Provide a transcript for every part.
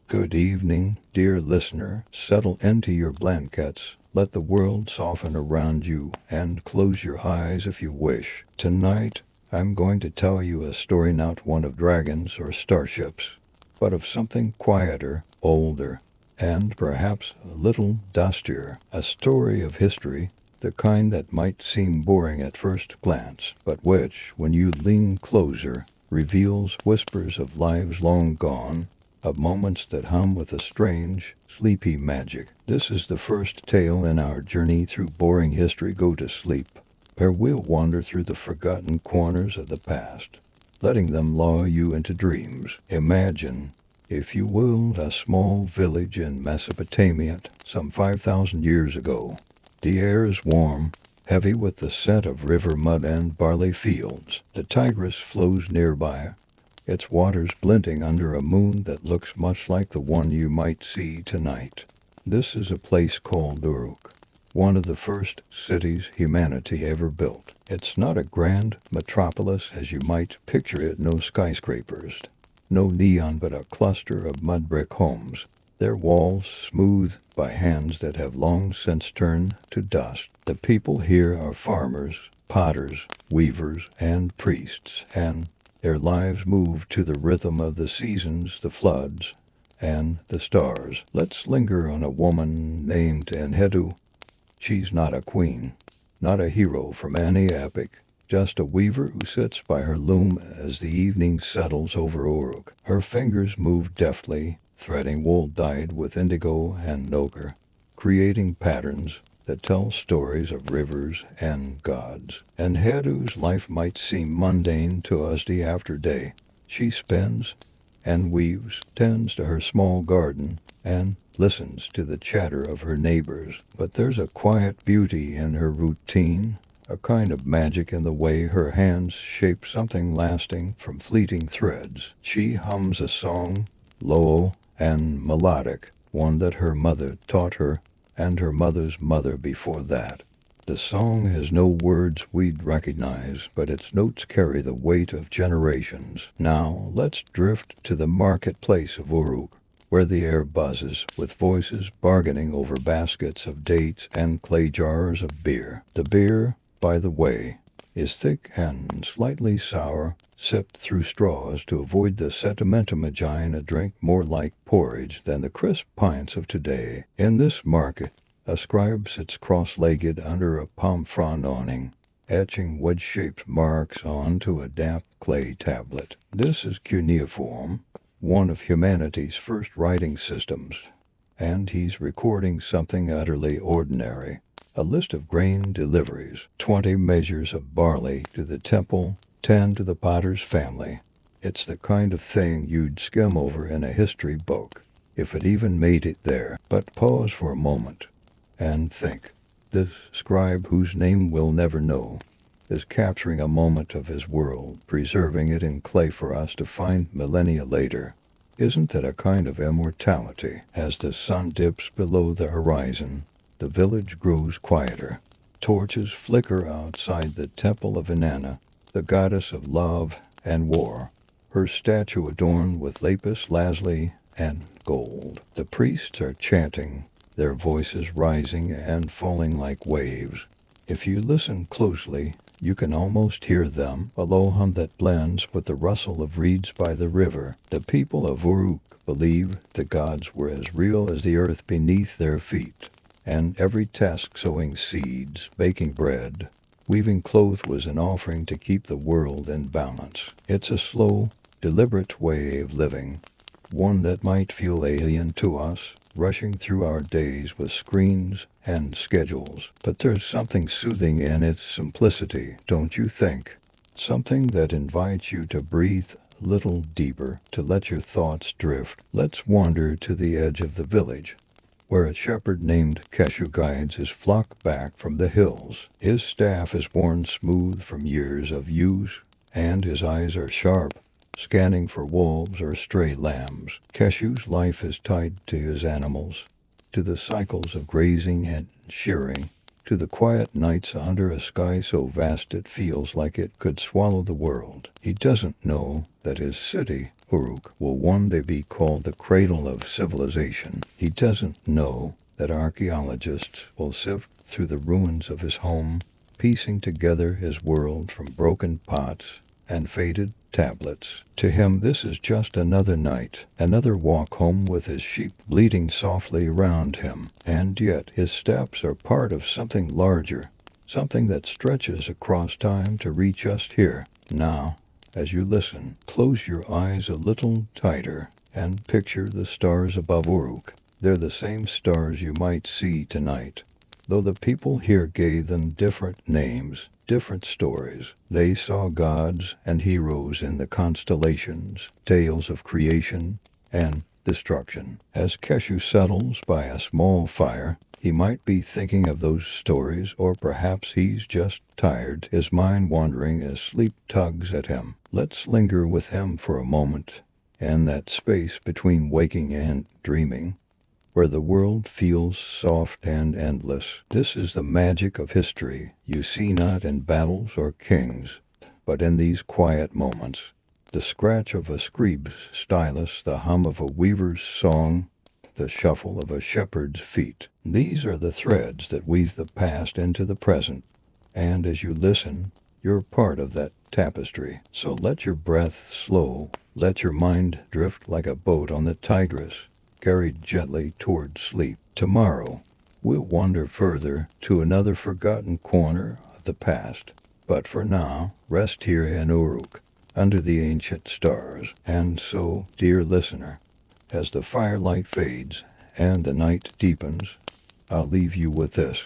Good evening, dear listener. Settle into your blankets. Let the world soften around you and close your eyes if you wish. Tonight, I'm going to tell you a story not one of dragons or starships, but of something quieter, older, and perhaps a little dustier. A story of history, the kind that might seem boring at first glance, but which, when you lean closer, reveals whispers of lives long gone, of moments that hum with a strange, sleepy magic. This is the first tale in our journey through boring history. Go to sleep, where we'll wander through the forgotten corners of the past, letting them lull you into dreams. Imagine, if you will, a small village in Mesopotamia some 5,000 years ago. The air is warm, heavy with the scent of river mud and barley fields. The Tigris flows nearby, its waters glinting under a moon that looks much like the one you might see tonight. This is a place called Uruk, one of the first cities humanity ever built. It's not a grand metropolis as you might picture it, no skyscrapers, no neon, but a cluster of mud brick homes, their walls smoothed by hands that have long since turned to dust. The people here are farmers, potters, weavers, and priests, and their lives move to the rhythm of the seasons, the floods, and the stars. Let's linger on a woman named Enhedu. She's not a queen, not a hero from any epic, just a weaver who sits by her loom as the evening settles over Uruk. Her fingers move deftly, threading wool dyed with indigo and ochre, creating patterns that tell stories of rivers and gods. Enhedu's life might seem mundane to us day after day. She spins and weaves, tends to her small garden, and listens to the chatter of her neighbors. But there's a quiet beauty in her routine, a kind of magic in the way her hands shape something lasting from fleeting threads. She hums a song, low and melodic, one that her mother taught her, and her mother's mother before that. The song has no words we'd recognize, but its notes carry the weight of generations. Now, let's drift to the marketplace of Uruk, where the air buzzes with voices bargaining over baskets of dates and clay jars of beer. The beer, by the way, is thick and slightly sour, sipped through straws to avoid the sedimentamagine, a drink more like porridge than the crisp pints of today. In this market, a scribe sits cross-legged under a palm frond awning, etching wedge-shaped marks onto a damp clay tablet. This is cuneiform, one of humanity's first writing systems, and he's recording something utterly ordinary. A list of grain deliveries, 20 measures of barley to the temple, 10 to the potter's family. It's the kind of thing you'd skim over in a history book, if it even made it there. But pause for a moment and think. This scribe, whose name we'll never know, is capturing a moment of his world, preserving it in clay for us to find millennia later. Isn't that a kind of immortality? As the sun dips below the horizon, the village grows quieter. Torches flicker outside the temple of Inanna, the goddess of love and war, her statue adorned with lapis lazuli and gold. The priests are chanting, their voices rising and falling like waves. If you listen closely, you can almost hear them, a low hum that blends with the rustle of reeds by the river. The people of Uruk believe the gods were as real as the earth beneath their feet, and every task sowing seeds, baking bread, weaving cloth was an offering to keep the world in balance. It's a slow, deliberate way of living, one that might feel alien to us, rushing through our days with screens and schedules. But there's something soothing in its simplicity, don't you think? Something that invites you to breathe a little deeper, to let your thoughts drift. Let's wander to the edge of the village, where a shepherd named Keshu guides his flock back from the hills. His staff is worn smooth from years of use, and his eyes are sharp, scanning for wolves or stray lambs. Keshu's life is tied to his animals, to the cycles of grazing and shearing, to the quiet nights under a sky so vast it feels like it could swallow the world. He doesn't know that his city, Uruk, will one day be called the cradle of civilization. He doesn't know that archaeologists will sift through the ruins of his home, piecing together his world from broken pots and faded tablets. To him this is just another night, another walk home with his sheep bleating softly around him, and yet his steps are part of something larger, something that stretches across time to reach us here, now. As you listen, close your eyes a little tighter and picture the stars above Uruk. They're the same stars you might see tonight, though the people here gave them different names, different stories. They saw gods and heroes in the constellations, tales of creation and destruction. As Keshu settles by a small fire, he might be thinking of those stories, or perhaps he's just tired, his mind wandering as sleep tugs at him. Let's linger with him for a moment, in that space between waking and dreaming, where the world feels soft and endless. This is the magic of history you see not in battles or kings, but in these quiet moments. The scratch of a scribe's stylus, the hum of a weaver's song, the shuffle of a shepherd's feet. These are the threads that weave the past into the present, and as you listen, you're part of that tapestry. So let your breath slow, let your mind drift like a boat on the Tigris, carried gently toward sleep. Tomorrow, we'll wander further to another forgotten corner of the past. But for now, rest here in Uruk, under the ancient stars. And so, dear listener, as the firelight fades and the night deepens, I'll leave you with this.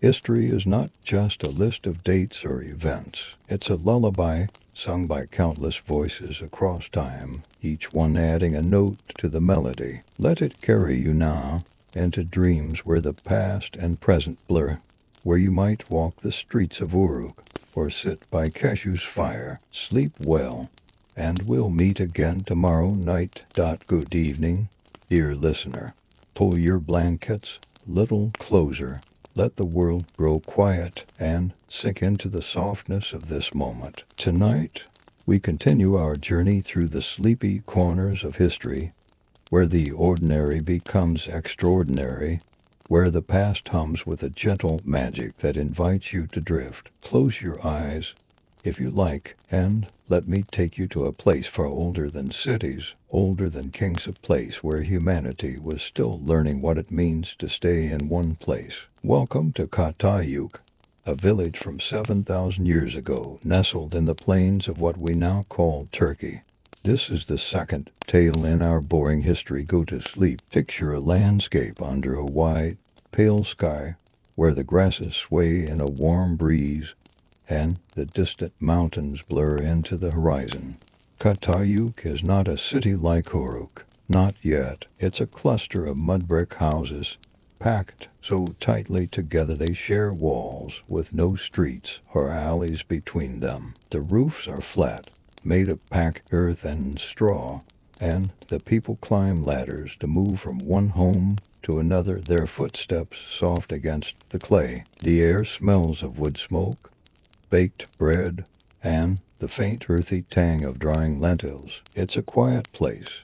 History is not just a list of dates or events. It's a lullaby sung by countless voices across time, each one adding a note to the melody. Let it carry you now into dreams where the past and present blur, where you might walk the streets of Uruk or sit by Keshu's fire. Sleep well, and we'll meet again tomorrow night. Good evening, dear listener. Pull your blankets a little closer. Let the world grow quiet and sink into the softness of this moment. Tonight, we continue our journey through the sleepy corners of history, where the ordinary becomes extraordinary, where the past hums with a gentle magic that invites you to drift. Close your eyes, if you like, and let me take you to a place far older than cities, older than kings, a place where humanity was still learning what it means to stay in one place. Welcome to Katayuk, a village from 7,000 years ago, nestled in the plains of what we now call Turkey. This is the second tale in our boring history. Go to sleep. Picture a landscape under a wide, pale sky, where the grasses sway in a warm breeze, and the distant mountains blur into the horizon. Katayuk is not a city like Uruk. Not yet. It's a cluster of mud brick houses, packed so tightly together they share walls with no streets or alleys between them. The roofs are flat, made of packed earth and straw, and the people climb ladders to move from one home to another, their footsteps soft against the clay. The air smells of wood smoke, baked bread, and the faint earthy tang of drying lentils. It's a quiet place,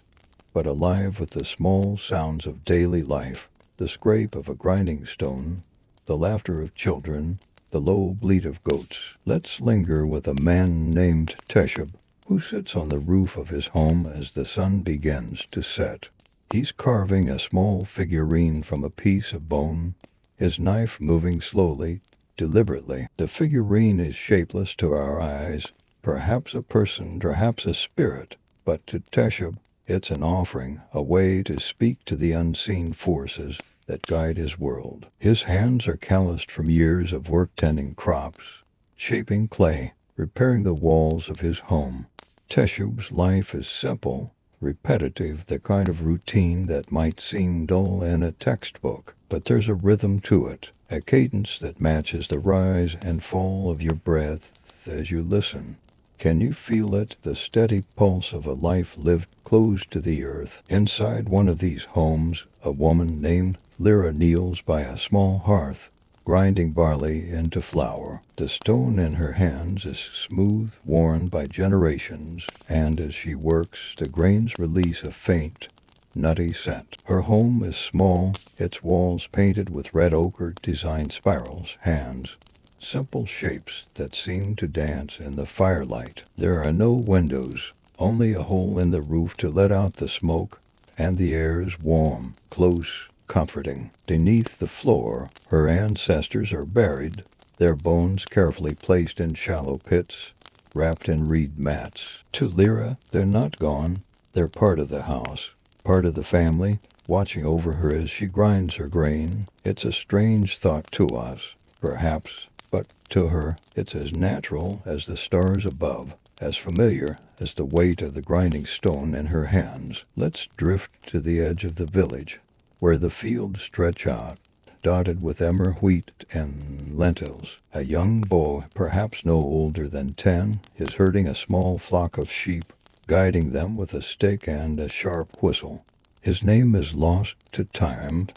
but alive with the small sounds of daily life, the scrape of a grinding stone, the laughter of children, the low bleat of goats. Let's linger with a man named Keshu, who sits on the roof of his home as the sun begins to set. He's carving a small figurine from a piece of bone, his knife moving slowly, deliberately. The figurine is shapeless to our eyes, perhaps a person, perhaps a spirit, but to Keshu, it's an offering, a way to speak to the unseen forces that guide his world. His hands are calloused from years of work tending crops, shaping clay, repairing the walls of his home. Keshu's life is simple, repetitive, the kind of routine that might seem dull in a textbook, but there's a rhythm to it, a cadence that matches the rise and fall of your breath as you listen. Can you feel it, the steady pulse of a life lived close to the earth? Inside one of these homes, a woman named Lyra kneels by a small hearth, grinding barley into flour. The stone in her hands is smooth, worn by generations, and as she works, the grains release a faint, nutty scent. Her home is small, its walls painted with red ochre designed spirals, hands, simple shapes that seem to dance in the firelight. There are no windows, only a hole in the roof to let out the smoke, and the air is warm, close, comforting. Beneath the floor, her ancestors are buried, their bones carefully placed in shallow pits, wrapped in reed mats. To Lyra, they're not gone, they're part of the house, part of the family, watching over her as she grinds her grain. It's a strange thought to us, perhaps, but to her, it's as natural as the stars above, as familiar as the weight of the grinding stone in her hands. Let's drift to the edge of the village, where the fields stretch out, dotted with emmer wheat and lentils. A young boy, perhaps no older than 10, is herding a small flock of sheep, guiding them with a stick and a sharp whistle. His name is lost to time,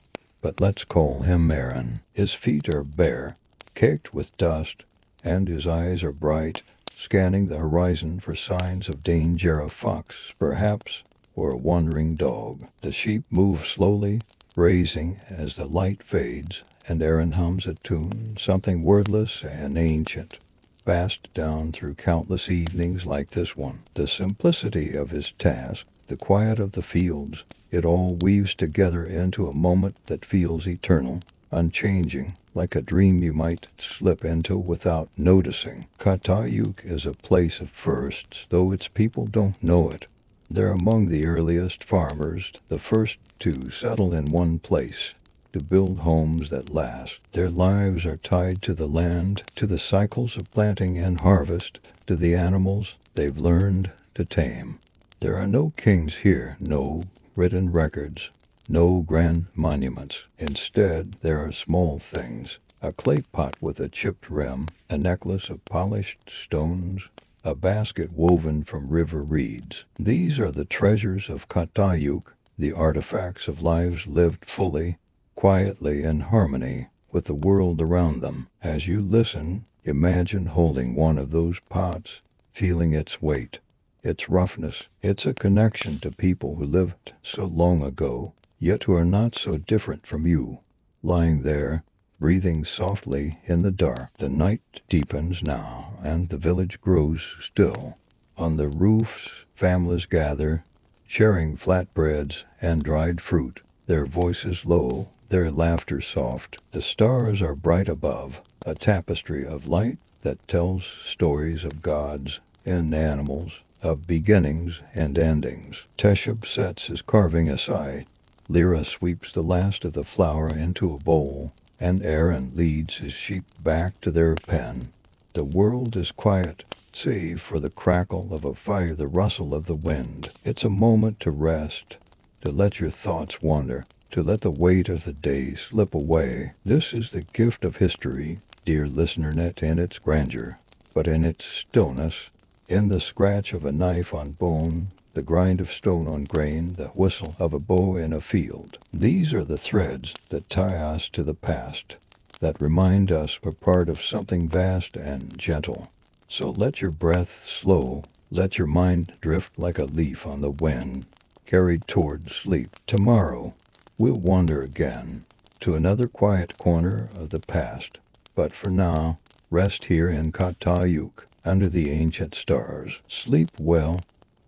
but let's call him Aaron. His feet are bare, caked with dust, and his eyes are bright, scanning the horizon for signs of danger, a fox, perhaps, or a wandering dog. The sheep move slowly, grazing as the light fades, and Aaron hums a tune, something wordless and ancient, passed down through countless evenings like this one. The simplicity of his task, the quiet of the fields, it all weaves together into a moment that feels eternal, unchanging, like a dream you might slip into without noticing. Katayuk is a place of firsts, though its people don't know it. They're among the earliest farmers, the first to settle in one place, to build homes that last. Their lives are tied to the land, to the cycles of planting and harvest, to the animals they've learned to tame. There are no kings here, no written records, no grand monuments. Instead, there are small things: a clay pot with a chipped rim, a necklace of polished stones, a basket woven from river reeds. These are the treasures of Katayuk, the artifacts of lives lived fully, quietly, in harmony with the world around them. As you listen, imagine holding one of those pots, feeling its weight, its roughness. It's a connection to people who lived so long ago, yet who are not so different from you, lying there, breathing softly in the dark. The night deepens now, and the village grows still. On the roofs, families gather, sharing flatbreads and dried fruit, their voices low, their laughter soft. The stars are bright above, a tapestry of light that tells stories of gods and animals, of beginnings and endings. Teshub sets his carving aside. Lyra sweeps the last of the flour into a bowl, and Aaron leads his sheep back to their pen. The world is quiet, save for the crackle of a fire, the rustle of the wind. It's a moment to rest, to let your thoughts wander, to let the weight of the day slip away. This is the gift of history, dear listener, not in its grandeur, but in its stillness, in the scratch of a knife on bone, the grind of stone on grain, the whistle of a bow in a field. These are the threads that tie us to the past, that remind us we're part of something vast and gentle. So let your breath slow, let your mind drift like a leaf on the wind, carried toward sleep. Tomorrow, we'll wander again to another quiet corner of the past. But for now, rest here in Katayuk, under the ancient stars. Sleep well,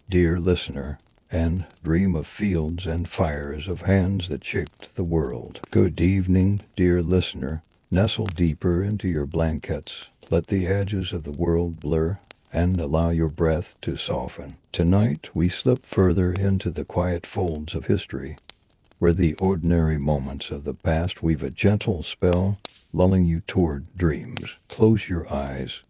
dear listener, and dream of fields and fires, of hands that shaped the world. Good evening, dear listener. Nestle deeper into your blankets. Let the edges of the world blur, and allow your breath to soften. Tonight we slip further into the quiet folds of history, where the ordinary moments of the past weave a gentle spell, lulling you toward dreams. Close your eyes,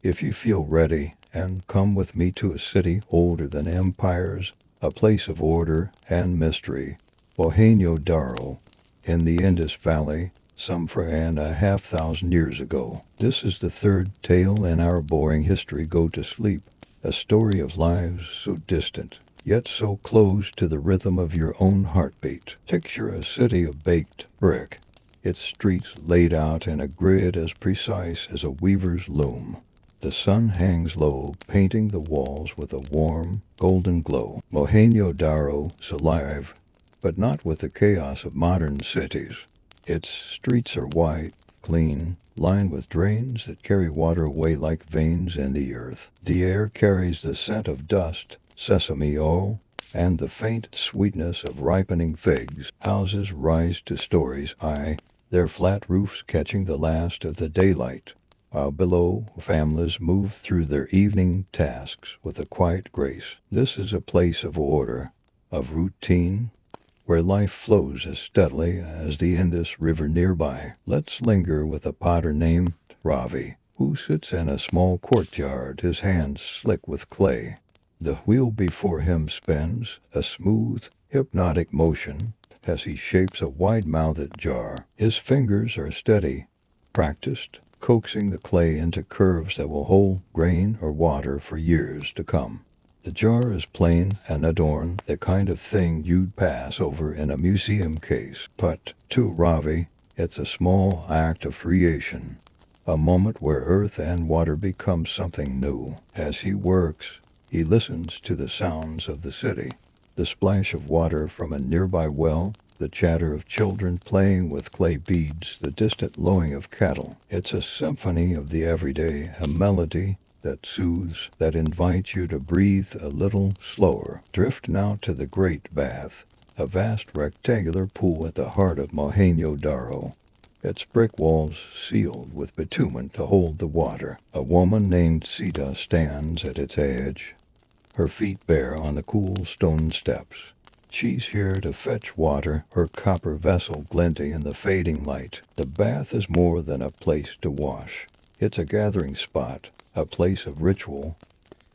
if you feel ready, and come with me to a city older than empires, a place of order and mystery. Mohenjo-Daro, in the Indus Valley, some 4,500 years ago. This is the third tale in our boring history. Go to sleep, a story of lives so distant, yet so close to the rhythm of your own heartbeat. Picture a city of baked brick, its streets laid out in a grid as precise as a weaver's loom. The sun hangs low, painting the walls with a warm, golden glow. Mohenjo-Daro's alive, but not with the chaos of modern cities. Its streets are white, clean, lined with drains that carry water away like veins in the earth. The air carries the scent of dust, sesame oil, and the faint sweetness of ripening figs. Houses rise to stories high, their flat roofs catching the last of the daylight, while below, families move through their evening tasks with a quiet grace. This is a place of order, of routine, where life flows as steadily as the Indus River nearby. Let's linger with a potter named Ravi, who sits in a small courtyard, his hands slick with clay. The wheel before him spins, a smooth, hypnotic motion, as he shapes a wide-mouthed jar. His fingers are steady, practiced, coaxing the clay into curves that will hold grain or water for years to come. The jar is plain and adorned, the kind of thing you'd pass over in a museum case. But to Ravi, it's a small act of creation, a moment where earth and water become something new. As he works, he listens to the sounds of the city, the splash of water from a nearby well, the chatter of children playing with clay beads, the distant lowing of cattle. It's a symphony of the everyday, a melody that soothes, that invites you to breathe a little slower. Drift now to the Great Bath, a vast rectangular pool at the heart of Mohenjo-Daro. Its brick walls sealed with bitumen to hold the water. A woman named Sita stands at its edge, her feet bare on the cool stone steps. She's here to fetch water, her copper vessel glinting in the fading light. The bath is more than a place to wash. It's a gathering spot, a place of ritual,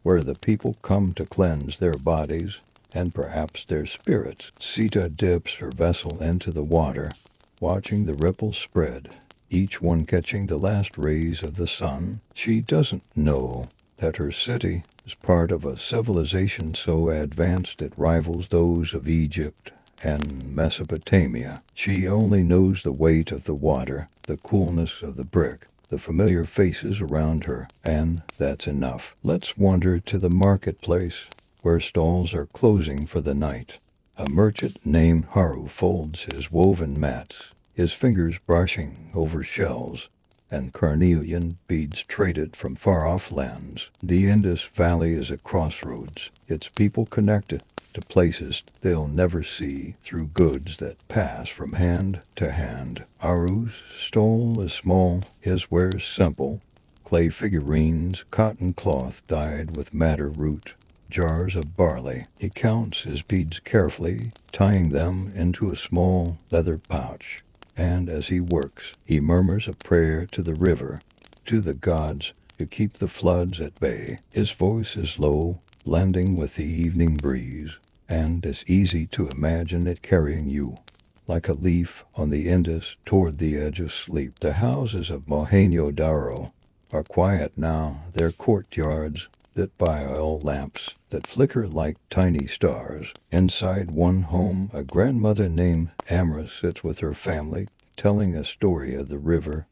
where the people come to cleanse their bodies and perhaps their spirits. Sita dips her vessel into the water, watching the ripples spread, each one catching the last rays of the sun. She doesn't know that her city is part of a civilization so advanced it rivals those of Egypt and Mesopotamia. She only knows the weight of the water, the coolness of the brick, the familiar faces around her, and that's enough. Let's wander to the marketplace, where stalls are closing for the night. A merchant named Haru folds his woven mats, his fingers brushing over shells and carnelian beads traded from far-off lands. The Indus Valley is a crossroads, its people connected to places they'll never see through goods that pass from hand to hand. Haru's stall is small, his wares simple, clay figurines, cotton cloth dyed with madder root, jars of barley. He counts his beads carefully, tying them into a small leather pouch. And as he works, he murmurs a prayer to the river, to the gods, to keep the floods at bay. His voice is low, blending with the evening breeze, and it's easy to imagine it carrying you, like a leaf on the Indus, toward the edge of sleep. The houses of Mohenjo-Daro are quiet now, their courtyards lit by oil lamps that flicker like tiny stars. Inside one home, a grandmother named Amra sits with her family, telling a story of the river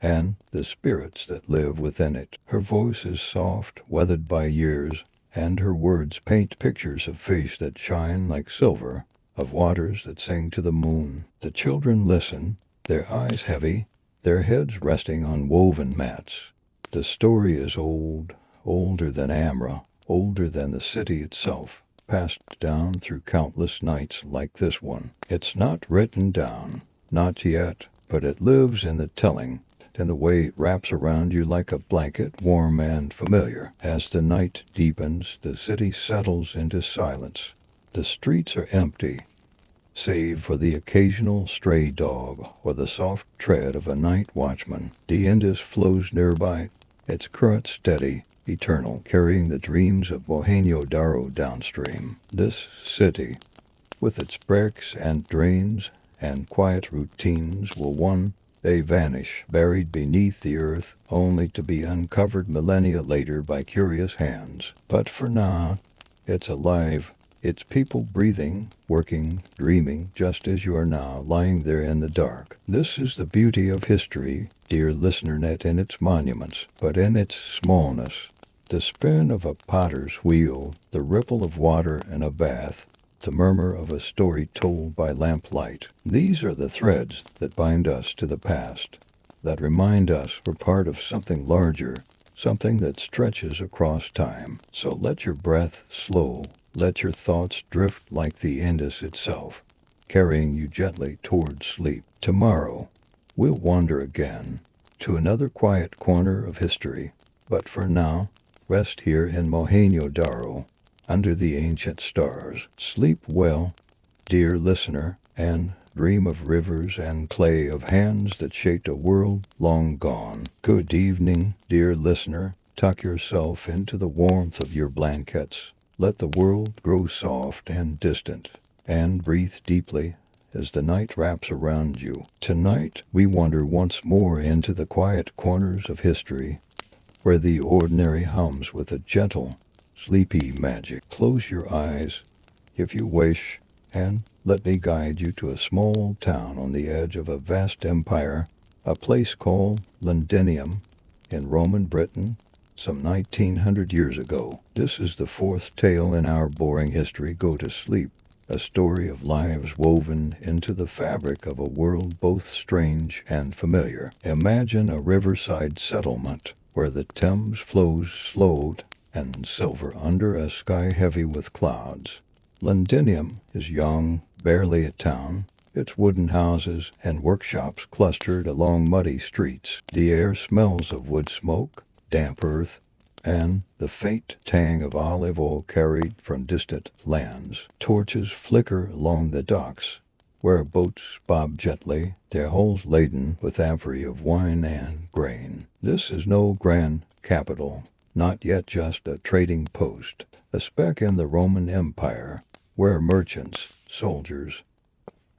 and the spirits that live within it. Her voice is soft, weathered by years, and her words paint pictures of fish that shine like silver, of waters that sing to the moon. The children listen, their eyes heavy, their heads resting on woven mats. The story is old, older than Amra, older than the city itself, passed down through countless nights like this one. It's not written down, not yet, but it lives in the telling, in the way it wraps around you like a blanket, warm and familiar. As the night deepens, the city settles into silence. The streets are empty, save for the occasional stray dog or the soft tread of a night watchman. The Indus flows nearby, its current steady, eternal, carrying the dreams of Mohenjo-Daro downstream. This city, with its bricks and drains and quiet routines, will one day vanish, buried beneath the earth, only to be uncovered millennia later by curious hands. But for now, it's alive, It's people breathing, working, dreaming, just as you are now lying there in the dark. This is the beauty of history, dear listener, not in its monuments, but in its smallness. The spin of a potter's wheel, the ripple of water in a bath, the murmur of a story told by lamplight. These are the threads that bind us to the past, that remind us we're part of something larger, something that stretches across time. So let your breath slow, let your thoughts drift like the Indus itself, carrying you gently towards sleep. Tomorrow, we'll wander again to another quiet corner of history, but for now, rest here in Mohenjo-Daro, under the ancient stars. Sleep well, dear listener, and dream of rivers and clay, of hands that shaped a world long gone. Good evening, dear listener. Tuck yourself into the warmth of your blankets. Let the world grow soft and distant, and breathe deeply as the night wraps around you. Tonight, we wander once more into the quiet corners of history, where the ordinary hums with a gentle, sleepy magic. Close your eyes, if you wish, and let me guide you to a small town on the edge of a vast empire, a place called Londinium, in Roman Britain, some 1900 years ago. This is the fourth tale in our boring history. Go to sleep, a story of lives woven into the fabric of a world both strange and familiar. Imagine a riverside settlement where the Thames flows slow and silver under a sky heavy with clouds. Londinium is young, barely a town, its wooden houses and workshops clustered along muddy streets. The air smells of wood smoke, damp earth, and the faint tang of olive oil carried from distant lands. Torches flicker along the docks, where boats bob gently, their hulls laden with ivory of wine and grain. This is no grand capital, not yet just a trading post, a speck in the Roman Empire, where merchants, soldiers,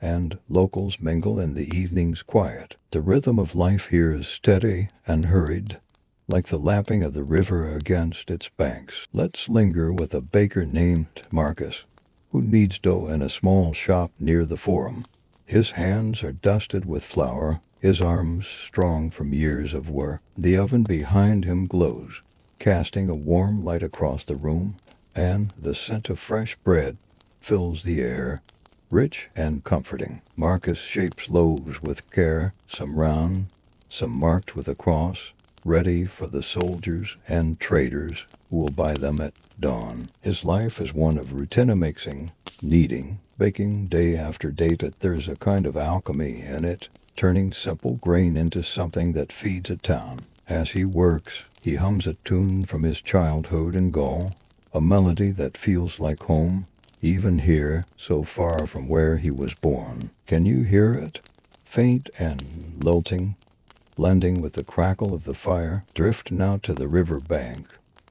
and locals mingle in the evening's quiet. The rhythm of life here is steady and hurried, like the lapping of the river against its banks. Let's linger with a baker named Marcus, who kneads dough in a small shop near the Forum. His hands are dusted with flour, his arms strong from years of work. The oven behind him glows, casting a warm light across the room, and the scent of fresh bread fills the air, rich and comforting. Marcus shapes loaves with care, some round, some marked with a cross, ready for the soldiers and traders who will buy them at dawn. His life is one of routine, mixing, kneading, baking day after day, but there's a kind of alchemy in it, turning simple grain into something that feeds a town. As he works, he hums a tune from his childhood in Gaul, a melody that feels like home, even here, so far from where he was born. Can you hear it? Faint and lilting, blending with the crackle of the fire. Drift now to the river bank,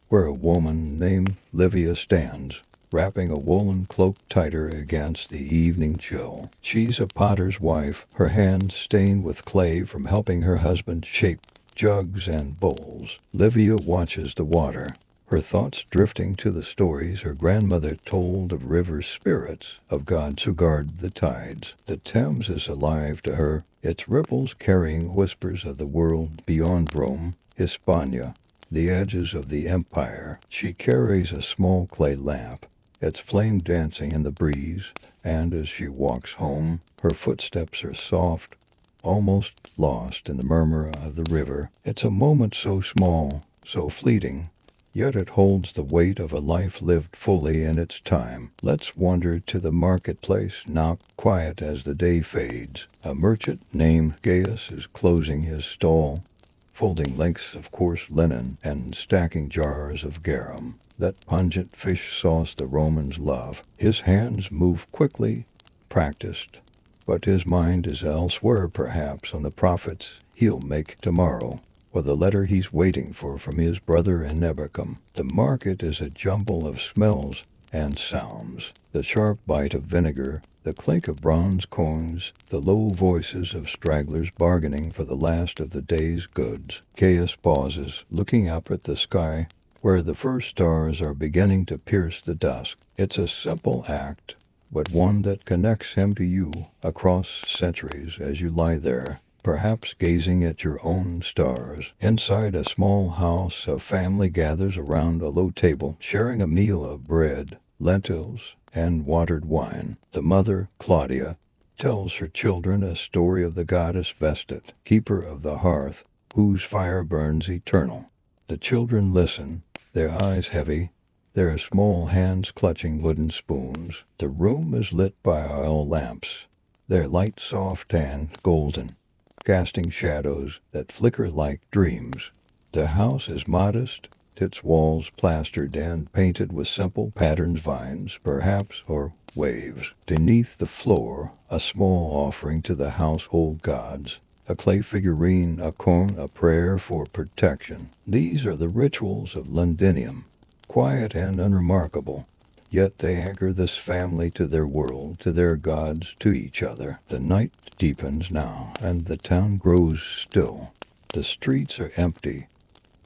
where a woman named Livia stands, wrapping a woolen cloak tighter against the evening chill. She's a potter's wife, her hands stained with clay from helping her husband shape jugs and bowls. Livia watches the water, her thoughts drifting to the stories her grandmother told of river spirits, of gods who guard the tides. The Thames is alive to her, its ripples carrying whispers of the world beyond Rome, Hispania, the edges of the empire. She carries a small clay lamp, its flame dancing in the breeze, and as she walks home, her footsteps are soft, almost lost in the murmur of the river. It's a moment so small, so fleeting, yet it holds the weight of a life lived fully in its time. Let's wander to the marketplace, now quiet as the day fades. A merchant named Gaius is closing his stall, folding lengths of coarse linen and stacking jars of garum, that pungent fish sauce the Romans love. His hands move quickly, practiced, but his mind is elsewhere, perhaps on the profits he'll make tomorrow, or the letter he's waiting for from his brother in Nebuchadnezzar. The market is a jumble of smells and sounds, the sharp bite of vinegar, the clink of bronze coins, the low voices of stragglers bargaining for the last of the day's goods. Gaius pauses, looking up at the sky, where the first stars are beginning to pierce the dusk. It's a simple act, but one that connects him to you across centuries as you lie there, perhaps gazing at your own stars. Inside a small house, a family gathers around a low table, sharing a meal of bread, lentils, and watered wine. The mother, Claudia, tells her children a story of the goddess Vestet, keeper of the hearth, whose fire burns eternal. The children listen, their eyes heavy, their small hands clutching wooden spoons. The room is lit by oil lamps, their light soft and golden, casting shadows that flicker like dreams. The house is modest, its walls plastered and painted with simple patterns, vines, perhaps, or waves. Beneath the floor, a small offering to the household gods, a clay figurine, a cone, a prayer for protection. These are the rituals of Londinium, quiet and unremarkable, yet they anchor this family to their world, to their gods, to each other. The night deepens now, and the town grows still. The streets are empty,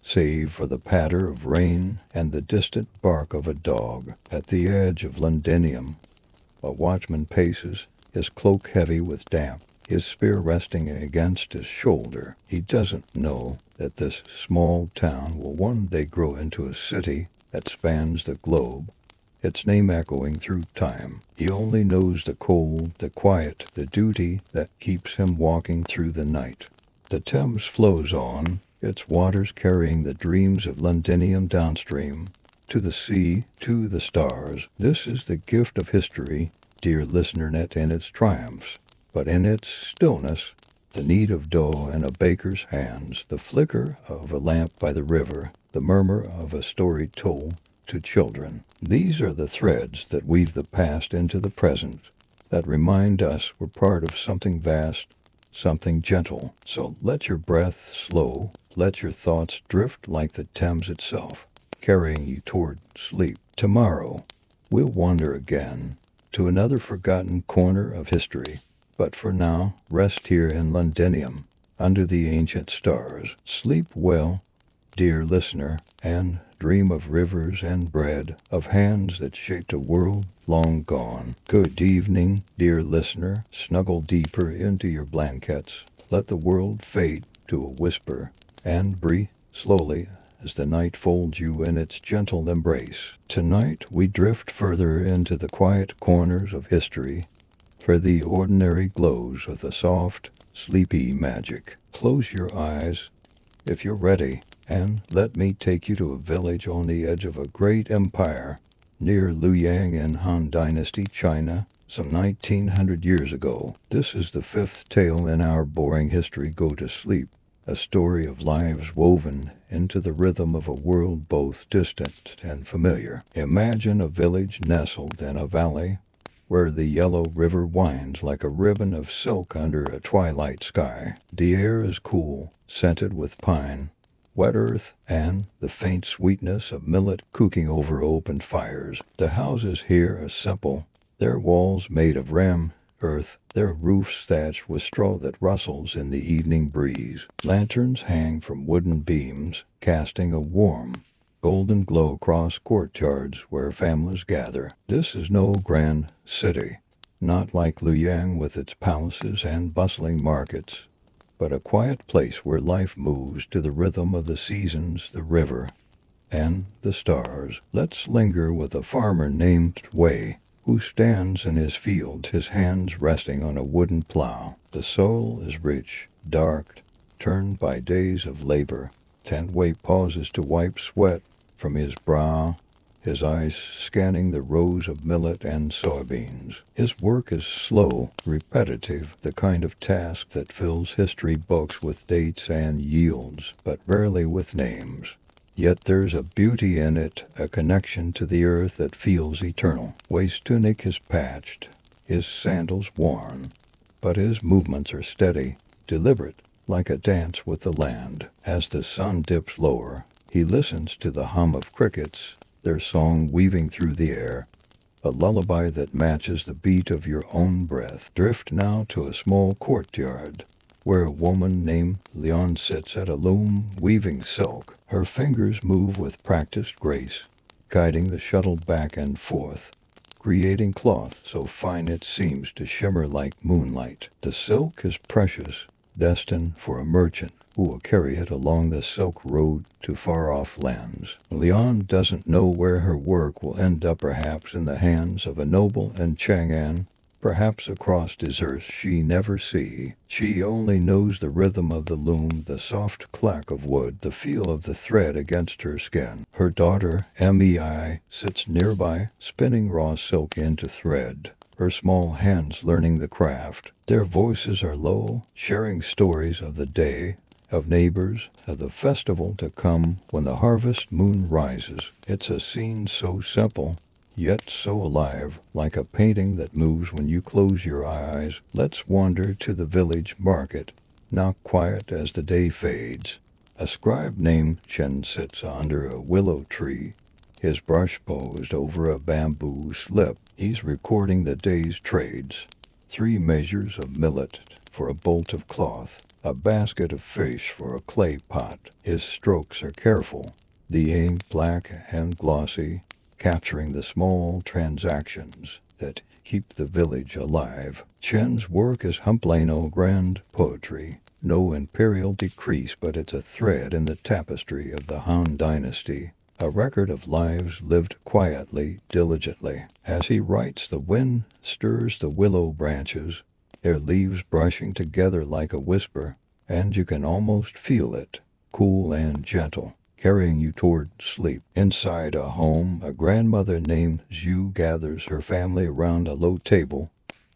save for the patter of rain and the distant bark of a dog. At the edge of Londinium, a watchman paces, his cloak heavy with damp, his spear resting against his shoulder. He doesn't know that this small town will one day grow into a city that spans the globe, its name echoing through time. He only knows the cold, the quiet, the duty that keeps him walking through the night. The Thames flows on, its waters carrying the dreams of Londinium downstream, to the sea, to the stars. This is the gift of history, dear listener, not in its triumphs, but in its stillness, the knead of dough in a baker's hands, the flicker of a lamp by the river, the murmur of a story told to children. These are the threads that weave the past into the present, that remind us we're part of something vast, something gentle. So let your breath slow, let your thoughts drift like the Thames itself, carrying you toward sleep. Tomorrow, we'll wander again to another forgotten corner of history. But for now, rest here in Londinium, under the ancient stars. Sleep well, dear listener, and dream of rivers and bread, of hands that shaped a world long gone. Good evening, dear listener. Snuggle deeper into your blankets. Let the world fade to a whisper, and breathe slowly as the night folds you in its gentle embrace. Tonight we drift further into the quiet corners of history, where the ordinary glows with a soft, sleepy magic. Close your eyes, if you're ready, and let me take you to a village on the edge of a great empire, near Luoyang in Han Dynasty, China, some 1900 years ago. This is the fifth tale in our boring history Go to Sleep, a story of lives woven into the rhythm of a world both distant and familiar. Imagine a village nestled in a valley, where the yellow river winds like a ribbon of silk under a twilight sky. The air is cool, scented with pine, wet earth, and the faint sweetness of millet cooking over open fires. The houses here are simple, their walls made of ram earth, their roofs thatched with straw that rustles in the evening breeze. Lanterns hang from wooden beams, casting a warm, golden glow across courtyards where families gather. This is no grand city, not like Luoyang with its palaces and bustling markets, but a quiet place where life moves to the rhythm of the seasons, the river, and the stars. Let's linger with a farmer named Wei, who stands in his field, his hands resting on a wooden plow. The soil is rich, dark, turned by days of labor. Wei pauses to wipe sweat from his brow, his eyes scanning the rows of millet and soybeans. His work is slow, repetitive, the kind of task that fills history books with dates and yields, but rarely with names. Yet there's a beauty in it, a connection to the earth that feels eternal. Wei's tunic is patched, his sandals worn, but his movements are steady, deliberate, like a dance with the land. As the sun dips lower, he listens to the hum of crickets, their song weaving through the air, a lullaby that matches the beat of your own breath. Drift now to a small courtyard, where a woman named Leon sits at a loom weaving silk. Her fingers move with practiced grace, guiding the shuttle back and forth, creating cloth so fine it seems to shimmer like moonlight. The silk is precious, destined for a merchant who will carry it along the Silk Road to far-off lands. Leon doesn't know where her work will end up, perhaps in the hands of a noble in Chang'an, perhaps across deserts she never see. She only knows the rhythm of the loom, the soft clack of wood, the feel of the thread against her skin. Her daughter, Mei, sits nearby, spinning raw silk into thread, her small hands learning the craft. Their voices are low, sharing stories of the day, of neighbors, of the festival to come when the harvest moon rises. It's a scene so simple, yet so alive, like a painting that moves when you close your eyes. Let's wander to the village market, now quiet as the day fades. A scribe named Chen sits under a willow tree, his brush posed over a bamboo slip. He's recording the day's trades. 3 measures of millet for a bolt of cloth, a basket of fish for a clay pot. His strokes are careful, the ink black and glossy, capturing the small transactions that keep the village alive. Chen's work is humplano grand poetry, no imperial decrease, but it's a thread in the tapestry of the Han dynasty, a record of lives lived quietly, diligently. As he writes, the wind stirs the willow branches, their leaves brushing together like a whisper, and you can almost feel it, cool and gentle, carrying you toward sleep. Inside a home, a grandmother named Zhu gathers her family around a low table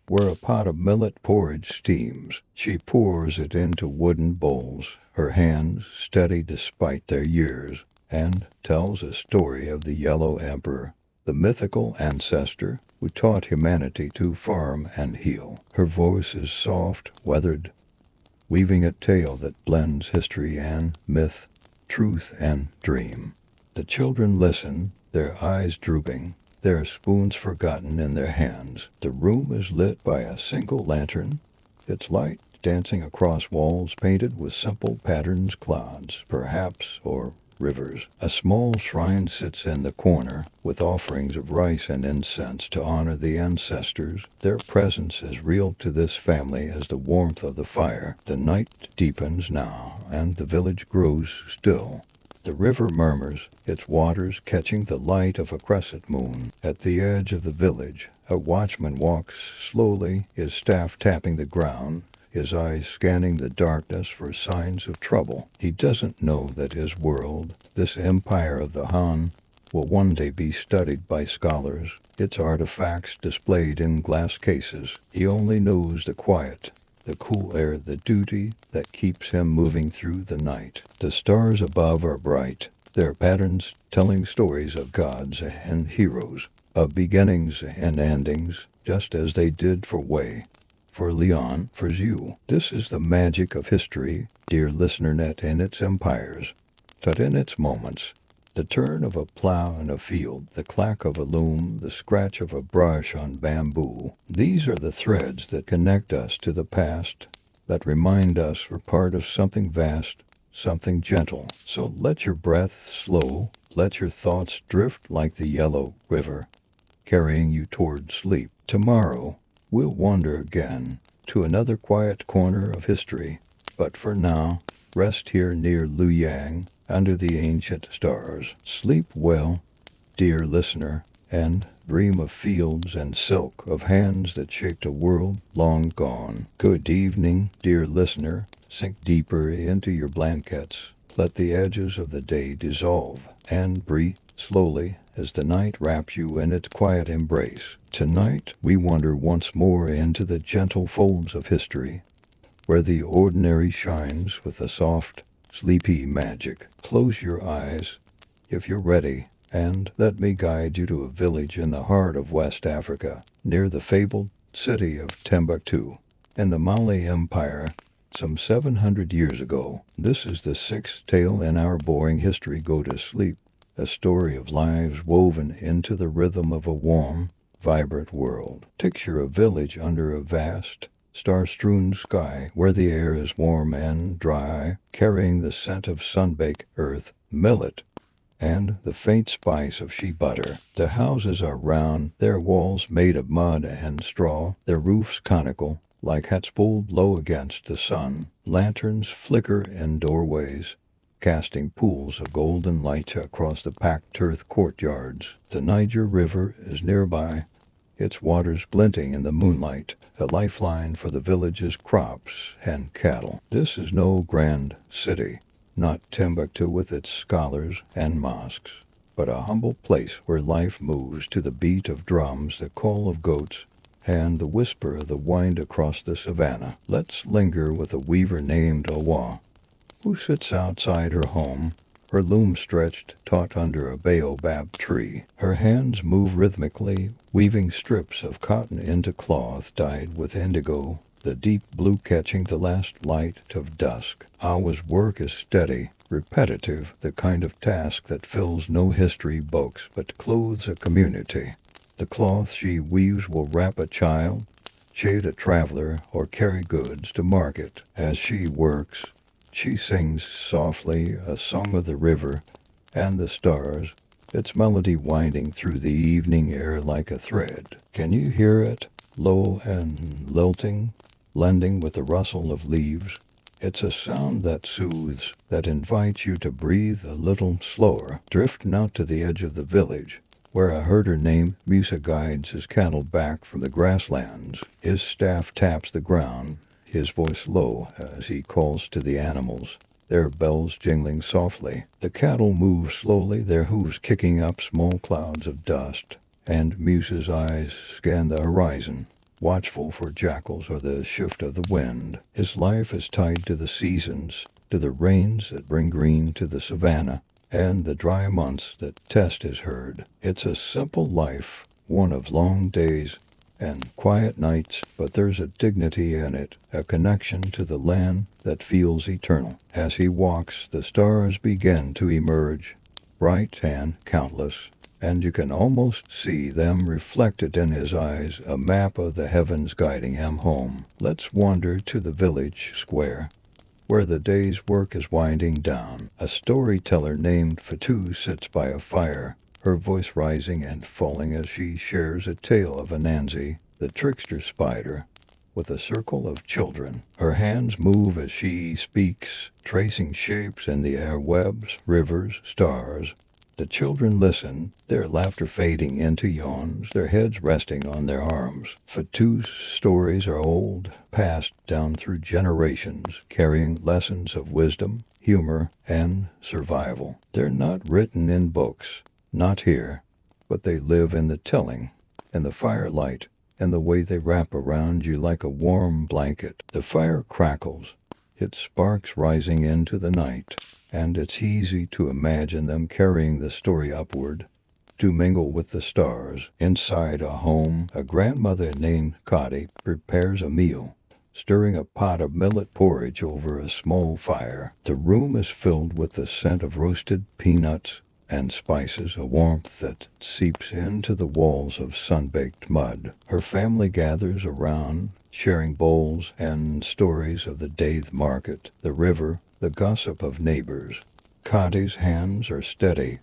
where a pot of millet porridge steams. She pours it into wooden bowls, her hands steady despite their years, and tells a story of the Yellow Emperor, the mythical ancestor who taught humanity to farm and heal. Her voice is soft, weathered, weaving a tale that blends history and myth, truth and dream. The children listen, their eyes drooping, their spoons forgotten in their hands. The room is lit by a single lantern, its light dancing across walls painted with simple patterns, clouds, perhaps, or rivers. A small shrine sits in the corner, with offerings of rice and incense to honor the ancestors. Their presence is real to this family as the warmth of the fire. The night deepens now, and the village grows still. The river murmurs, its waters catching the light of a crescent moon. At the edge of the village, a watchman walks slowly, his staff tapping the ground, his eyes scanning the darkness for signs of trouble. He doesn't know that his world, this empire of the Han, will one day be studied by scholars, its artifacts displayed in glass cases. He only knows the quiet, the cool air, the duty that keeps him moving through the night. The stars above are bright, their patterns telling stories of gods and heroes, of beginnings and endings, just as they did for Wei, for Leon, for Zhu. This is the magic of history, dear listener, net in its empires, but in its moments. The turn of a plow in a field, the clack of a loom, the scratch of a brush on bamboo. These are the threads that connect us to the past, that remind us we're part of something vast, something gentle. So let your breath slow, let your thoughts drift like the yellow river, carrying you toward sleep. Tomorrow, we'll wander again to another quiet corner of history, but for now, rest here near Luoyang, under the ancient stars. Sleep well, dear listener, and dream of fields and silk, of hands that shaped a world long gone. Good evening, dear listener. Sink deeper into your blankets. Let the edges of the day dissolve, and breathe slowly as the night wraps you in its quiet embrace. Tonight, we wander once more into the gentle folds of history, where the ordinary shines with a soft, sleepy magic. Close your eyes, if you're ready, and let me guide you to a village in the heart of West Africa, near the fabled city of Timbuktu, in the Mali Empire, some 700 years ago. This is the 6th tale in our boring history. Go to sleep, a story of lives woven into the rhythm of a warm, vibrant world. Picture a village under a vast, star-strewn sky where the air is warm and dry, carrying the scent of sun-baked earth, millet, and the faint spice of shea butter. The houses are round, their walls made of mud and straw, their roofs conical, like hats pulled low against the sun. Lanterns flicker in doorways, casting pools of golden light across the packed earth courtyards. The Niger River is nearby, its waters glinting in the moonlight, a lifeline for the village's crops and cattle. This is no grand city, not Timbuktu with its scholars and mosques, but a humble place where life moves to the beat of drums, the call of goats, and the whisper of the wind across the savannah. Let's linger with a weaver named Awa, who sits outside her home, her loom stretched taut under a baobab tree. Her hands move rhythmically, weaving strips of cotton into cloth dyed with indigo, the deep blue catching the last light of dusk. Awa's work is steady, repetitive, the kind of task that fills no history books but clothes a community. The cloth she weaves will wrap a child, shade a traveler, or carry goods to market. As she works, she sings softly a song of the river and the stars, its melody winding through the evening air like a thread. Can you hear it, low and lilting, blending with the rustle of leaves? It's a sound that soothes, that invites you to breathe a little slower. Drifting out to the edge of the village, where a herder named Musa guides his cattle back from the grasslands. His staff taps the ground, his voice low as he calls to the animals, their bells jingling softly. The cattle move slowly, their hooves kicking up small clouds of dust, and Musa's eyes scan the horizon, watchful for jackals or the shift of the wind. His life is tied to the seasons, to the rains that bring green to the savannah, and the dry months that test his herd. It's a simple life, one of long days and quiet nights, but there's a dignity in it, a connection to the land that feels eternal. As he walks, the stars begin to emerge, bright and countless, and you can almost see them reflected in his eyes, a map of the heavens guiding him home. Let's wander to the village square, where the day's work is winding down. A storyteller named Fatu sits by a fire, her voice rising and falling as she shares a tale of Anansi, the trickster spider, with a circle of children. Her hands move as she speaks, tracing shapes in the air, webs, rivers, stars. The children listen, their laughter fading into yawns, their heads resting on their arms. Fatu's stories are old, passed down through generations, carrying lessons of wisdom, humor, and survival. They're not written in books, not here, but they live in the telling, in the firelight, and the way they wrap around you like a warm blanket. The fire crackles, its sparks rising into the night, and it's easy to imagine them carrying the story upward, to mingle with the stars. Inside a home, a grandmother named Kadi prepares a meal, stirring a pot of millet porridge over a small fire. The room is filled with the scent of roasted peanuts and spices, a warmth that seeps into the walls of sun-baked mud. Her family gathers around, sharing bowls and stories of the day's market, the river, the gossip of neighbors. Kadi's hands are steady,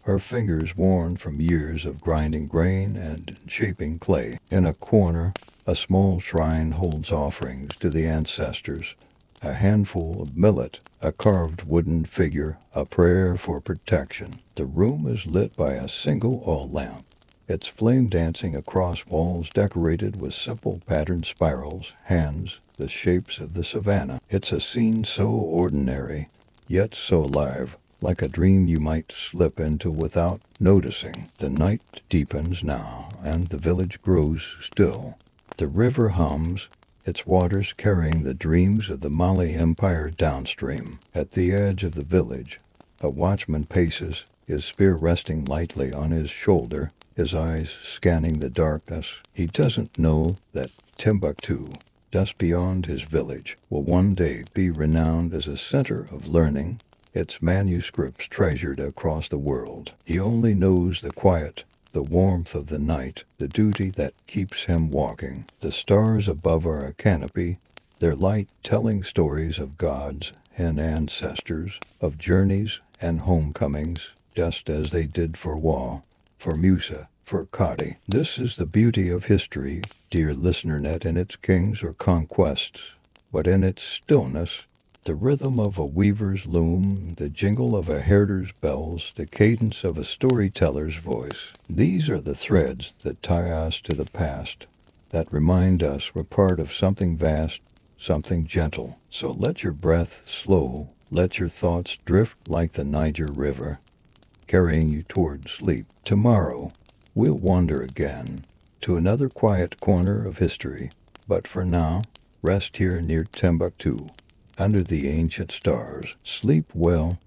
her fingers worn from years of grinding grain and shaping clay. In a corner, a small shrine holds offerings to the ancestors, a handful of millet, a carved wooden figure, a prayer for protection. The room is lit by a single oil lamp, its flame dancing across walls decorated with simple patterned spirals, hands, the shapes of the savannah. It's a scene so ordinary, yet so alive, like a dream you might slip into without noticing. The night deepens now, and the village grows still. The river hums, its waters carrying the dreams of the Mali Empire downstream. At the edge of the village, a watchman paces, his spear resting lightly on his shoulder, his eyes scanning the darkness. He doesn't know that Timbuktu, just beyond his village, will one day be renowned as a center of learning, its manuscripts treasured across the world. He only knows the quiet, the warmth of the night, the duty that keeps him walking. The stars above are a canopy, their light telling stories of gods and ancestors, of journeys and homecomings, just as they did for Wa, for Musa, for Kadi. This is the beauty of history, dear listener, not in its kings or conquests, but in its stillness. The rhythm of a weaver's loom, the jingle of a herder's bells, the cadence of a storyteller's voice. These are the threads that tie us to the past, that remind us we're part of something vast, something gentle. So let your breath slow, let your thoughts drift like the Niger River, carrying you toward sleep. Tomorrow, we'll wander again to another quiet corner of history. But for now, rest here near Timbuktu, under the ancient stars. Sleep well,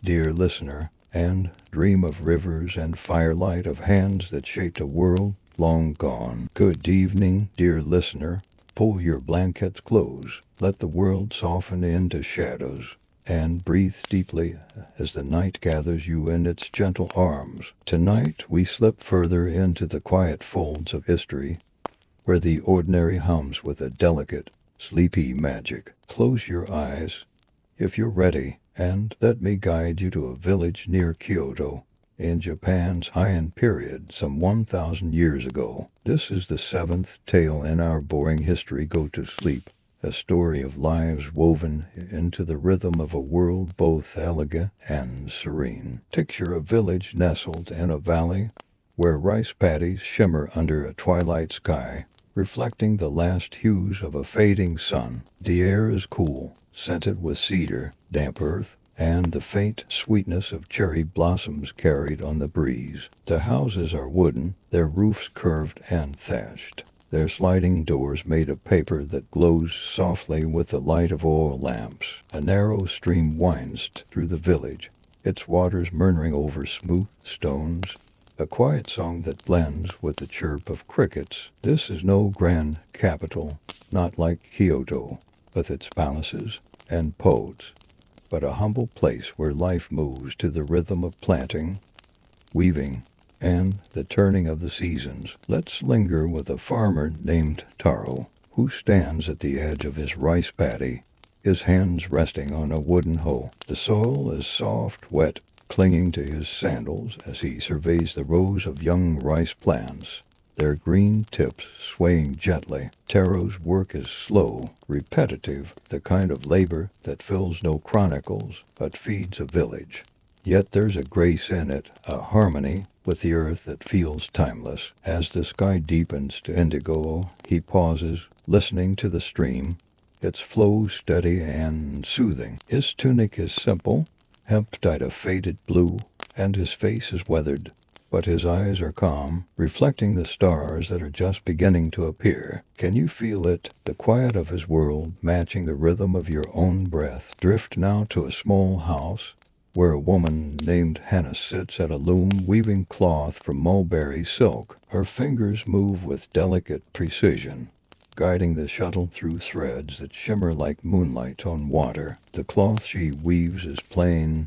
dear listener, and dream of rivers and firelight, of hands that shaped a world long gone. Good evening, dear listener. Pull your blankets close, let the world soften into shadows, and breathe deeply as the night gathers you in its gentle arms. Tonight we slip further into the quiet folds of history, where the ordinary hums with a delicate, sleepy magic. Close your eyes, if you're ready, and let me guide you to a village near Kyoto, in Japan's Heian period, some 1,000 years ago. This is the seventh tale in our boring history Go to Sleep, a story of lives woven into the rhythm of a world both elegant and serene. Picture a village nestled in a valley, where rice paddies shimmer under a twilight sky, reflecting the last hues of a fading sun. The air is cool, scented with cedar, damp earth, and the faint sweetness of cherry blossoms carried on the breeze. The houses are wooden, their roofs curved and thatched, their sliding doors made of paper that glows softly with the light of oil lamps. A narrow stream winds through the village, its waters murmuring over smooth stones, a quiet song that blends with the chirp of crickets. This is no grand capital, not like Kyoto, with its palaces and poets, but a humble place where life moves to the rhythm of planting, weaving, and the turning of the seasons. Let's linger with a farmer named Taro, who stands at the edge of his rice paddy, his hands resting on a wooden hoe. The soil is soft, wet, clinging to his sandals as he surveys the rows of young rice plants, their green tips swaying gently. Taro's work is slow, repetitive, the kind of labor that fills no chronicles but feeds a village. Yet there's a grace in it, a harmony with the earth that feels timeless. As the sky deepens to indigo, he pauses, listening to the stream, its flow steady and soothing. His tunic is simple, hemp dyed a faded blue, and his face is weathered, but his eyes are calm, reflecting the stars that are just beginning to appear. Can you feel it? The quiet of his world, matching the rhythm of your own breath. Drift now to a small house, where a woman named Hannah sits at a loom weaving cloth from mulberry silk. Her fingers move with delicate precision, guiding the shuttle through threads that shimmer like moonlight on water. The cloth she weaves is plain,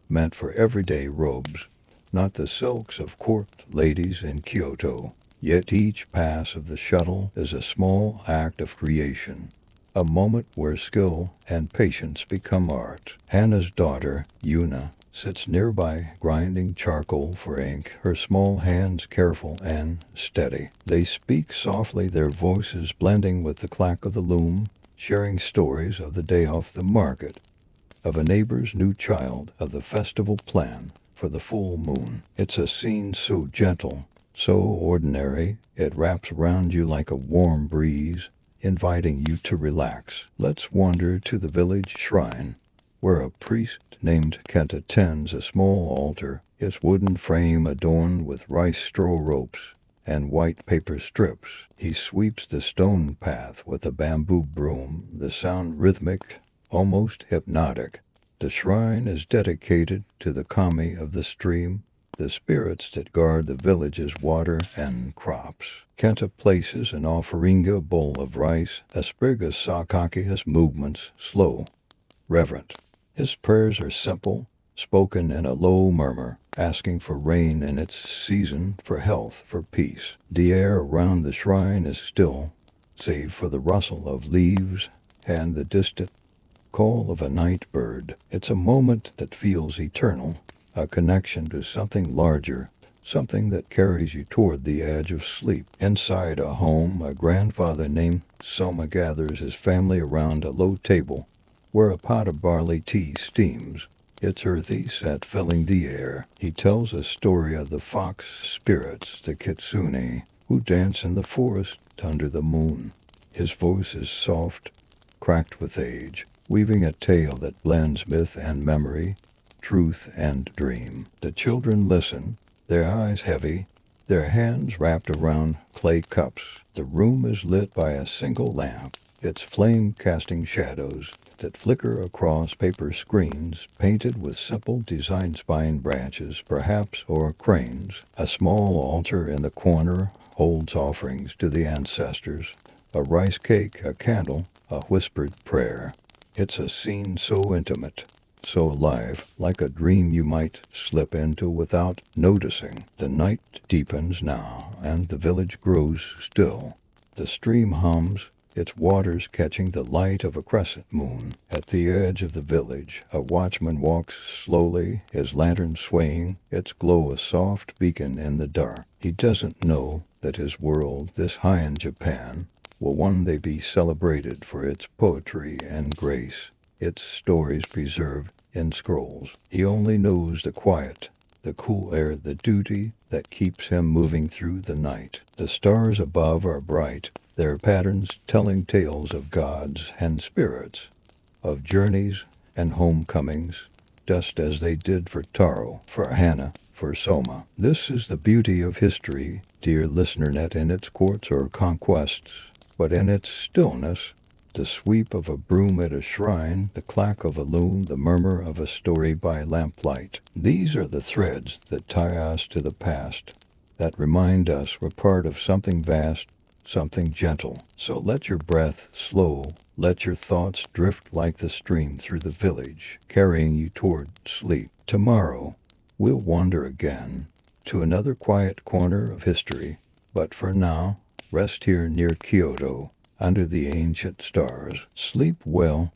meant for everyday robes, not the silks of court ladies in Kyoto. Yet each pass of the shuttle is a small act of creation, a moment where skill and patience become art. Hannah's daughter, Yuna, sits nearby grinding charcoal for ink, her small hands careful and steady. They speak softly, their voices blending with the clack of the loom, sharing stories of the day off the market, of a neighbor's new child, of the festival plan for the full moon. It's a scene so gentle, so ordinary, it wraps around you like a warm breeze, inviting you to relax. Let's wander to the village shrine, where a priest named Kenta tends a small altar, its wooden frame adorned with rice straw ropes and white paper strips. He sweeps the stone path with a bamboo broom, the sound rhythmic, almost hypnotic. The shrine is dedicated to the kami of the stream, the spirits that guard the village's water and crops. Kenta places an offering, a bowl of rice, a sprig of sakake, his movements slow, reverent. His prayers are simple, spoken in a low murmur, asking for rain in its season, for health, for peace. The air around the shrine is still, save for the rustle of leaves and the distant call of a night bird. It's a moment that feels eternal, a connection to something larger, something that carries you toward the edge of sleep. Inside a home, a grandfather named Soma gathers his family around a low table where a pot of barley tea steams, its earthy scent filling the air. He tells a story of the fox spirits, the kitsune, who dance in the forest under the moon. His voice is soft, cracked with age, weaving a tale that blends myth and memory, truth and dream. The children listen, their eyes heavy, their hands wrapped around clay cups. The room is lit by a single lamp, its flame casting shadows that flicker across paper screens painted with simple design spine branches, perhaps, or cranes. A small altar in the corner holds offerings to the ancestors, a rice cake, a candle, a whispered prayer. It's a scene so intimate, so alive, like a dream you might slip into without noticing. The night deepens now, and the village grows still. The stream hums, its waters catching the light of a crescent moon. At the edge of the village, a watchman walks slowly, his lantern swaying, its glow a soft beacon in the dark. He doesn't know that his world, this high in Japan, will one day be celebrated for its poetry and grace, its stories preserved in scrolls. He only knows the quiet, the cool air, the duty that keeps him moving through the night. The stars above are bright, their patterns telling tales of gods and spirits, of journeys and homecomings, just as they did for Taro, for Hannah, for Soma. This is the beauty of history, dear listener, not in its courts or conquests, but in its stillness. The sweep of a broom at a shrine, the clack of a loom, the murmur of a story by lamplight. These are the threads that tie us to the past, that remind us we're part of something vast, something gentle. So let your breath slow, let your thoughts drift like the stream through the village, carrying you toward sleep. Tomorrow, we'll wander again to another quiet corner of history, but for now, rest here near Kyoto, under the ancient stars. Sleep well,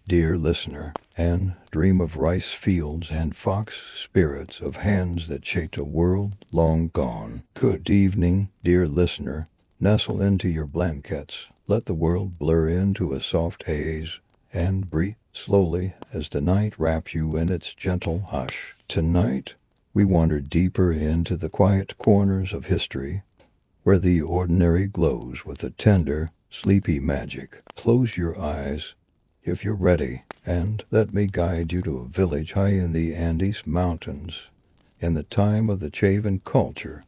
dear listener, and dream of rice fields and fox spirits, of hands that shaped a world long gone. Good evening, dear listener. Nestle into your blankets, let the world blur into a soft haze, and breathe slowly as the night wraps you in its gentle hush. Tonight, we wander deeper into the quiet corners of history, where the ordinary glows with a tender, sleepy magic. Close your eyes, if you're ready, and let me guide you to a village high in the Andes Mountains, in the time of the Chavan culture,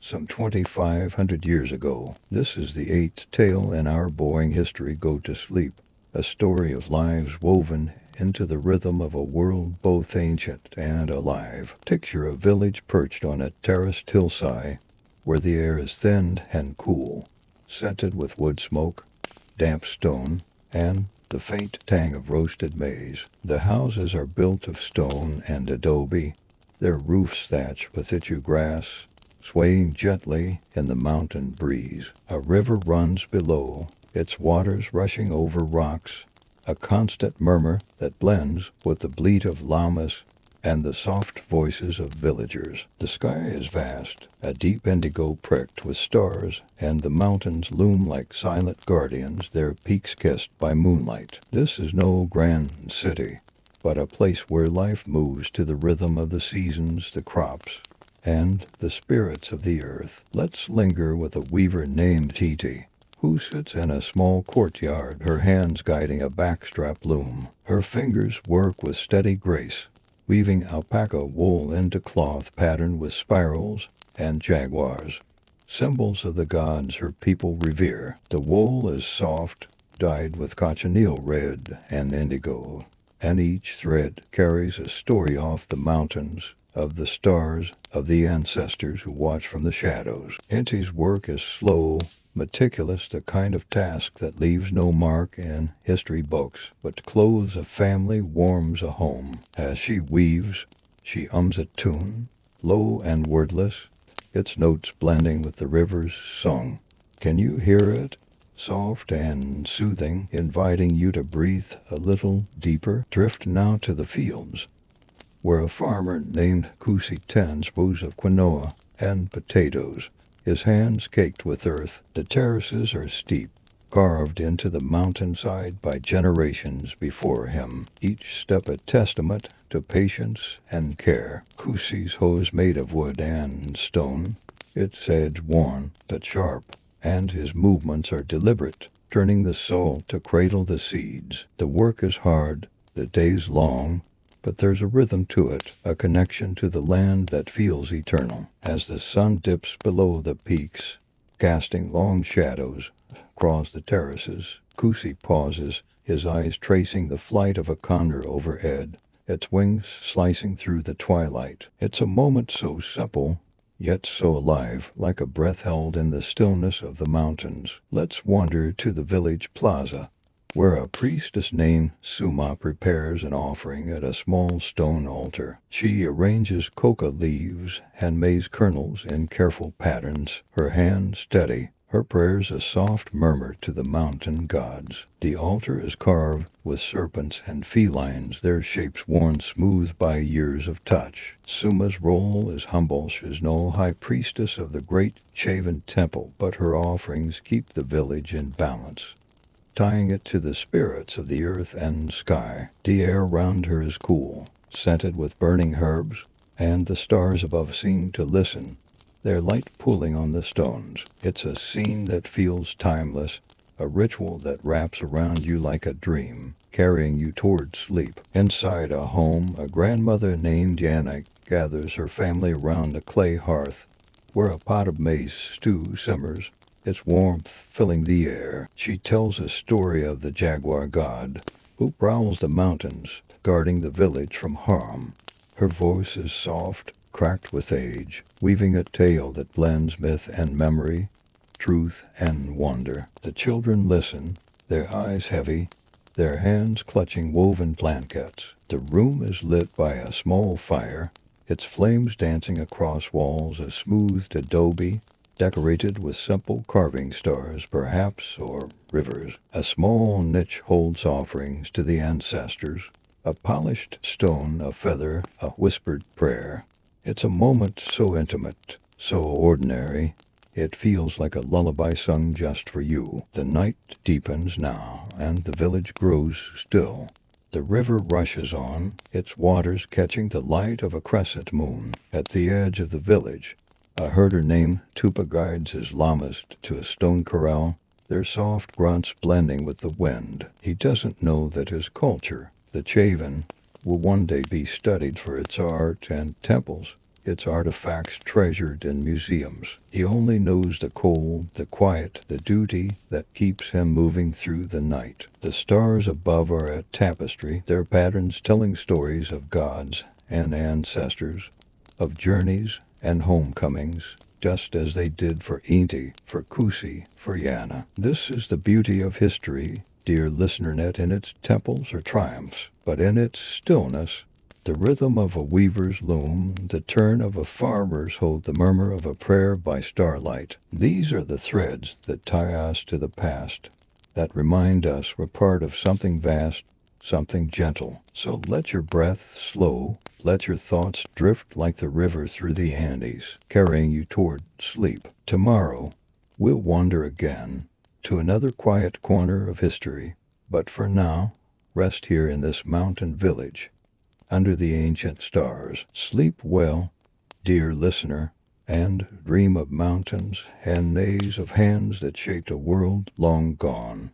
some 2,500 years ago. This is the eighth tale in our boring history. Go to sleep, a story of lives woven into the rhythm of a world both ancient and alive. Picture a village perched on a terraced hillside, where the air is thin and cool, scented with wood smoke, damp stone, and the faint tang of roasted maize. The houses are built of stone and adobe, their roofs thatched with itchy grass, swaying gently in the mountain breeze. A river runs below, its waters rushing over rocks, a constant murmur that blends with the bleat of llamas and the soft voices of villagers. The sky is vast, a deep indigo pricked with stars, and the mountains loom like silent guardians, their peaks kissed by moonlight. This is no grand city, but a place where life moves to the rhythm of the seasons, the crops, and the spirits of the earth. Let's linger with a weaver named Titi, who sits in a small courtyard, her hands guiding a backstrap loom. Her fingers work with steady grace, weaving alpaca wool into cloth patterned with spirals and jaguars, symbols of the gods her people revere. The wool is soft, dyed with cochineal red and indigo, and each thread carries a story off the mountains, of the stars, of the ancestors who watch from the shadows. Inti's work is slow, Meticulous, the kind of task that leaves no mark in history books, but clothes a family, warms a home. As she weaves, she hums a tune, low and wordless, its notes blending with the river's song. Can you hear it? Soft and soothing, inviting you to breathe a little deeper. Drift now to the fields, where a farmer named Kusi tends rows of quinoa and potatoes, his hands caked with earth. The terraces are steep, carved into the mountainside by generations before him, each step a testament to patience and care. Kusi's hoe is made of wood and stone, its edge worn but sharp, and his movements are deliberate, turning the soul to cradle the seeds. The work is hard, the days long, but there's a rhythm to it, a connection to the land that feels eternal. As the sun dips below the peaks, casting long shadows across the terraces, Kusi pauses, his eyes tracing the flight of a condor overhead, its wings slicing through the twilight. It's a moment so simple, yet so alive, like a breath held in the stillness of the mountains. Let's wander to the village plaza, where a priestess named Suma prepares an offering at a small stone altar. She arranges coca leaves and maize kernels in careful patterns, her hand steady, her prayers a soft murmur to the mountain gods. The altar is carved with serpents and felines, their shapes worn smooth by years of touch. Suma's role is humble. She is no high priestess of the great Shavan temple, but her offerings keep the village in balance, tying it to the spirits of the earth and sky. The air around her is cool, scented with burning herbs, and the stars above seem to listen, their light pulling on the stones. It's a scene that feels timeless, a ritual that wraps around you like a dream, carrying you toward sleep. Inside a home, a grandmother named Yana gathers her family around a clay hearth, where a pot of maize stew simmers, its warmth filling the air. She tells a story of the jaguar god, who prowls the mountains, guarding the village from harm. Her voice is soft, cracked with age, weaving a tale that blends myth and memory, truth and wonder. The children listen, their eyes heavy, their hands clutching woven blankets. The room is lit by a small fire, its flames dancing across walls of smoothed adobe, decorated with simple carving stars, perhaps, or rivers. A small niche holds offerings to the ancestors, a polished stone, a feather, a whispered prayer. It's a moment so intimate, so ordinary, it feels like a lullaby sung just for you. The night deepens now, and the village grows still. The river rushes on, its waters catching the light of a crescent moon. At the edge of the village, a herder named Tupa guides his llamas to a stone corral, their soft grunts blending with the wind. He doesn't know that his culture, the Chavan, will one day be studied for its art and temples, its artifacts treasured in museums. He only knows the cold, the quiet, the duty that keeps him moving through the night. The stars above are a tapestry, their patterns telling stories of gods and ancestors, of journeys and homecomings, just as they did for Inti, for Kusi, for Yana. This is the beauty of history, dear listener, not in its temples or triumphs, but in its stillness. The rhythm of a weaver's loom, the turn of a farmer's hoe, the murmur of a prayer by starlight. These are the threads that tie us to the past, that remind us we're part of something vast, something gentle. So let your breath slow, let your thoughts drift like the river through the Andes, carrying you toward sleep. Tomorrow, we'll wander again to another quiet corner of history, but for now, rest here in this mountain village, under the ancient stars. Sleep well, dear listener, and dream of mountains and maze of hands that shaped a world long gone.